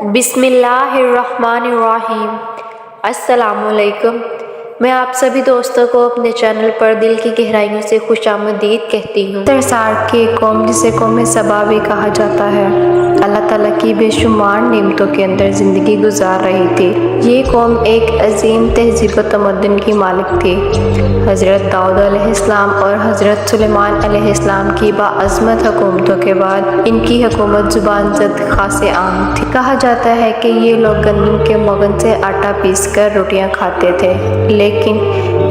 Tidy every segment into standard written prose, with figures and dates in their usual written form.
بسم اللہ الرحمن الرحیم۔ السلام علیکم۔ میں آپ سبھی دوستوں کو اپنے چینل پر دل کی گہرائیوں سے خوش آمدید کہتی ہوں۔ سرسار کی قوم جسے قوم سبا بھی کہا جاتا ہے، اللہ تعالیٰ کی بے شمار نعمتوں کے اندر زندگی گزار رہی تھی۔ یہ قوم ایک عظیم تہذیب و تمدن کی مالک تھی۔ حضرت داؤد علیہ السلام اور حضرت سلیمان علیہ السلام کی باعظمت حکومتوں کے بعد ان کی حکومت زبان زد خاصے عام تھی۔ کہا جاتا ہے کہ یہ لوگ گندم کے مغن سے آٹا پیس کر روٹیاں کھاتے تھے، لیکن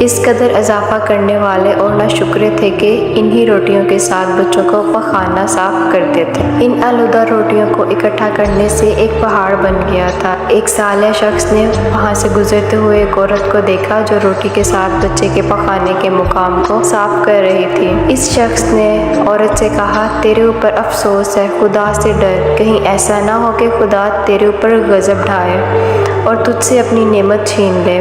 اس قدر اضافہ کرنے والے اور ناشکرے تھے کہ انہی روٹیوں کے ساتھ بچوں کو پخانا صاف کرتے تھے۔ ان آلودہ روٹیوں کو اکٹھا کرنے سے ایک پہاڑ بن گیا تھا۔ ایک صالح شخص نے وہاں سے گزرتے ہوئے ایک عورت کو دیکھا جو روٹی کے ساتھ بچے کے پخانے کے مقام کو صاف کر رہی تھی۔ اس شخص نے عورت سے کہا، تیرے اوپر افسوس ہے، خدا سے ڈر، کہیں ایسا نہ ہو کہ خدا تیرے اوپر غضب ڈھائے اور تجھ سے اپنی نعمت چھین لے۔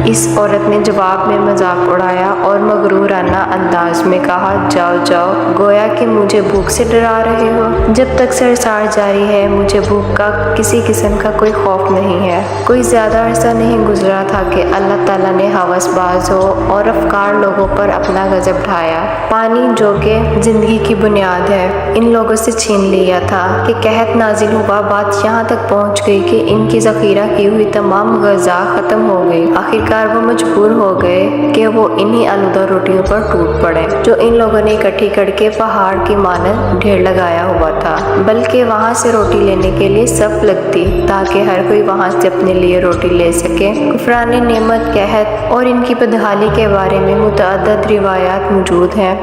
اس عورت نے جواب میں مذاق اڑایا اور مغرورانہ انداز میں کہا، جاؤ جاؤ، گویا کہ مجھے بھوک سے ڈرا رہے ہو۔ جب تک سرسار جاری ہے مجھے بھوک کا کسی قسم کا کوئی خوف نہیں ہے۔ کوئی زیادہ عرصہ نہیں گزرا تھا کہ اللہ تعالیٰ نے ہوس باز ہو اور افکار لوگوں پر اپنا غضب ڈھایا۔ پانی جو کہ زندگی کی بنیاد ہے ان لوگوں سے چھین لیا تھا کہ قحط نازل ہوا۔ بات یہاں تک پہنچ گئی کہ ان کی ذخیرہ کی ہوئی تمام غذا ختم ہو گئی۔ آخرکار وہ مجبور ہو گئے کہ وہ انہی آلودہ روٹیوں پر ٹوٹ پڑے جو ان لوگوں نے اکٹھی کر کے پہاڑ کی مانند ڈھیر لگایا ہوا تھا، بلکہ وہاں سے روٹی لینے کے لیے صف لگتی تاکہ ہر کوئی وہاں سے اپنے لیے روٹی لے سکے۔ کفران نعمت، قحط اور ان کی بدحالی کے بارے میں متعدد روایات موجود ہیں۔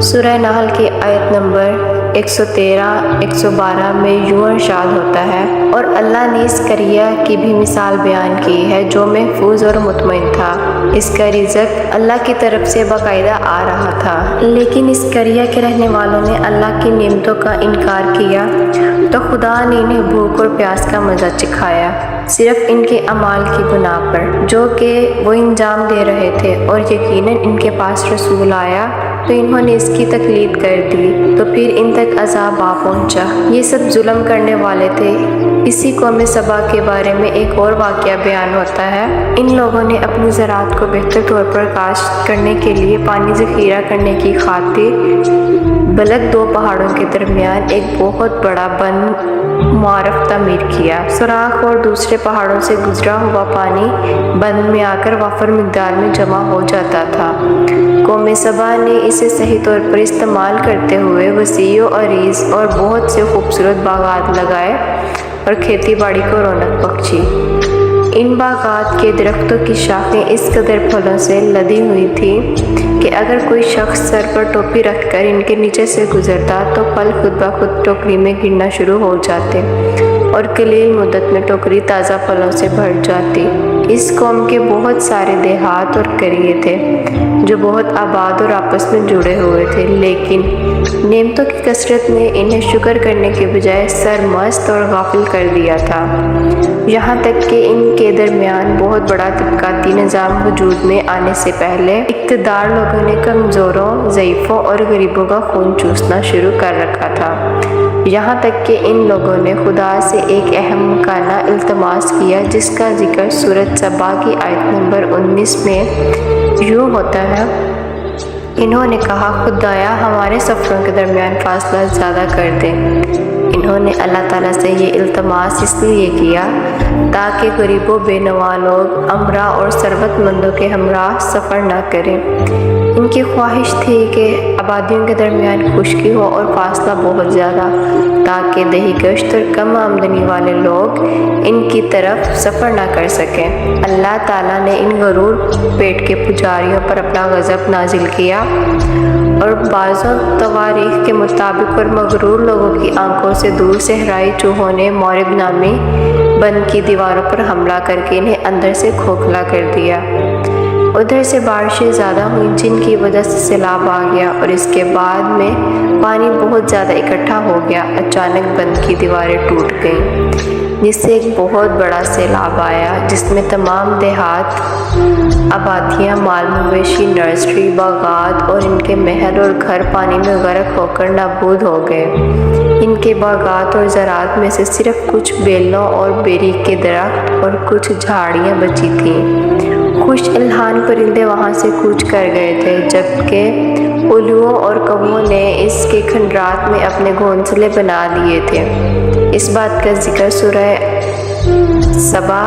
سورہ نحل کی آیت نمبر 113-112 میں یوں ارشاد ہوتا ہے، اور اللہ نے اس قریہ کی بھی مثال بیان کی ہے جو محفوظ اور مطمئن تھا۔ اس کا رزق اللہ کی طرف سے باقاعدہ آ رہا تھا، لیکن اس قریہ کے رہنے والوں نے اللہ کی نعمتوں کا انکار کیا تو خدا نے انہیں بھوک اور پیاس کا مزہ چکھایا، صرف ان کے اعمال کی بنا پر جو کہ وہ انجام دے رہے تھے، اور یقیناً ان کے پاس رسول آیا تو انہوں نے اس کی تقلید کر دی تو پھر ان تک عذاب آ پہنچا۔ یہ سب ظلم کرنے والے تھے۔ اسی قوم سبا کے بارے میں ایک اور واقعہ بیان ہوتا ہے۔ ان لوگوں نے اپنی زراعت کو بہتر طور پر کاشت کرنے کے لیے پانی ذخیرہ کرنے کی خاطر بلک دو پہاڑوں کے درمیان ایک بہت بڑا بند معرف تعمیر کیا۔ سوراخ اور دوسرے پہاڑوں سے گزرا ہوا پانی بند میں آ کر وافر مقدار میں جمع ہو جاتا تھا۔ قوم سبا نے اسے صحیح طور پر استعمال کرتے ہوئے وسیع و عریض اور بہت سے خوبصورت باغات لگائے اور کھیتی باڑی کو رونق بخشی۔ ان باغات کے درختوں کی شاخیں اس قدر پھلوں سے لدی ہوئی تھیں کہ اگر کوئی شخص سر پر ٹوپی رکھ کر ان کے نیچے سے گزرتا تو پھل خود بخود ٹوکری میں گرنا شروع ہو جاتے اور قلیل مدت میں ٹوکری تازہ پھلوں سے بھر جاتی۔ اس قوم کے بہت سارے دیہات اور قریے تھے جو بہت آباد اور آپس میں جڑے ہوئے تھے، لیکن نعمتوں کی کثرت نے انہیں شکر کرنے کے بجائے سرمست اور غافل کر دیا تھا، یہاں تک کہ ان کے درمیان بہت بڑا طبقاتی نظام وجود میں آنے سے پہلے اقتدار لوگوں نے کمزوروں، ضعیفوں اور غریبوں کا خون چوسنا شروع کر رکھا تھا، یہاں تک کہ ان لوگوں نے خدا سے ایک اہم مکانہ التماس کیا جس کا ذکر سورۃ سبا کی آیت نمبر 19 میں یوں ہوتا ہے، انہوں نے کہا، خدایا ہمارے سفروں کے درمیان فاصلہ زیادہ کر دے۔ انہوں نے اللہ تعالیٰ سے یہ التماس اس لیے کیا تاکہ غریب و بے نوا لوگ امراء اور ثروت مندوں کے ہمراہ سفر نہ کریں۔ ان کی خواہش تھی کہ آبادیوں کے درمیان خشکی ہو اور فاصلہ بہت زیادہ، تاکہ دیہی گشت اور کم آمدنی والے لوگ ان کی طرف سفر نہ کر سکیں۔ اللہ تعالیٰ نے ان غرور پیٹ کے پجاریوں پر اپنا غضب نازل کیا اور بعضوں تواریخ کے مطابق اور مغرور لوگوں کی آنکھوں سے دور صحرائی چوہوں نے مورب نامی بند کی دیواروں پر حملہ کر کے انہیں اندر سے کھوکھلا کر دیا۔ ادھر سے بارشیں زیادہ ہوئیں جن کی وجہ سے سیلاب آ گیا اور اس کے بعد میں پانی بہت زیادہ اکٹھا ہو گیا۔ اچانک بند کی دیواریں ٹوٹ گئیں۔ جس سے ایک بہت بڑا سیلاب آیا، جس میں تمام دیہات، آبادیاں، مال مویشی، نرسری، باغات اور ان کے محل اور گھر پانی میں غرق ہو کر نابود ہو گئے۔ ان کے باغات اور زراعت میں سے صرف کچھ بیلوں اور بیری کے درخت اور کچھ جھاڑیاں بچی تھیں۔ خوش الحان پرندے وہاں سے کوچ کر گئے تھے، جبکہ الوؤں اور کووں نے اس کے کھنڈرات میں اپنے گھونسلے بنا لیے تھے۔ اس بات کا ذکر سورہ سبا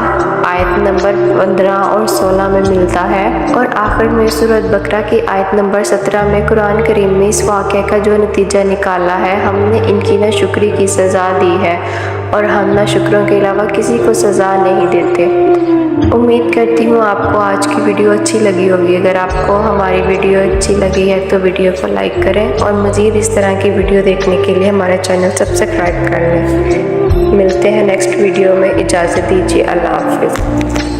آیت نمبر 15 اور 16 میں ملتا ہے، اور آخر میں سورۃ بقرہ کی آیت نمبر 17 میں قرآن کریم نے اس واقعے کا جو نتیجہ نکالا ہے: ہم نے ان کی ناشکری کی سزا دی ہے اور ہم ناشکروں کے علاوہ کسی کو سزا نہیں دیتے۔ امید کرتی ہوں آپ کو آج کی ویڈیو اچھی لگی ہوگی۔ اگر آپ کو ہماری ویڈیو اچھی لگی ہے تو ویڈیو کو لائک کریں اور مزید اس طرح کی ویڈیو دیکھنے کے لیے ہمارے چینل سبسکرائب کر لیں۔ ملتے ہیں نیکسٹ ویڈیو میں، اجازت دیجیے، اللہ حافظ۔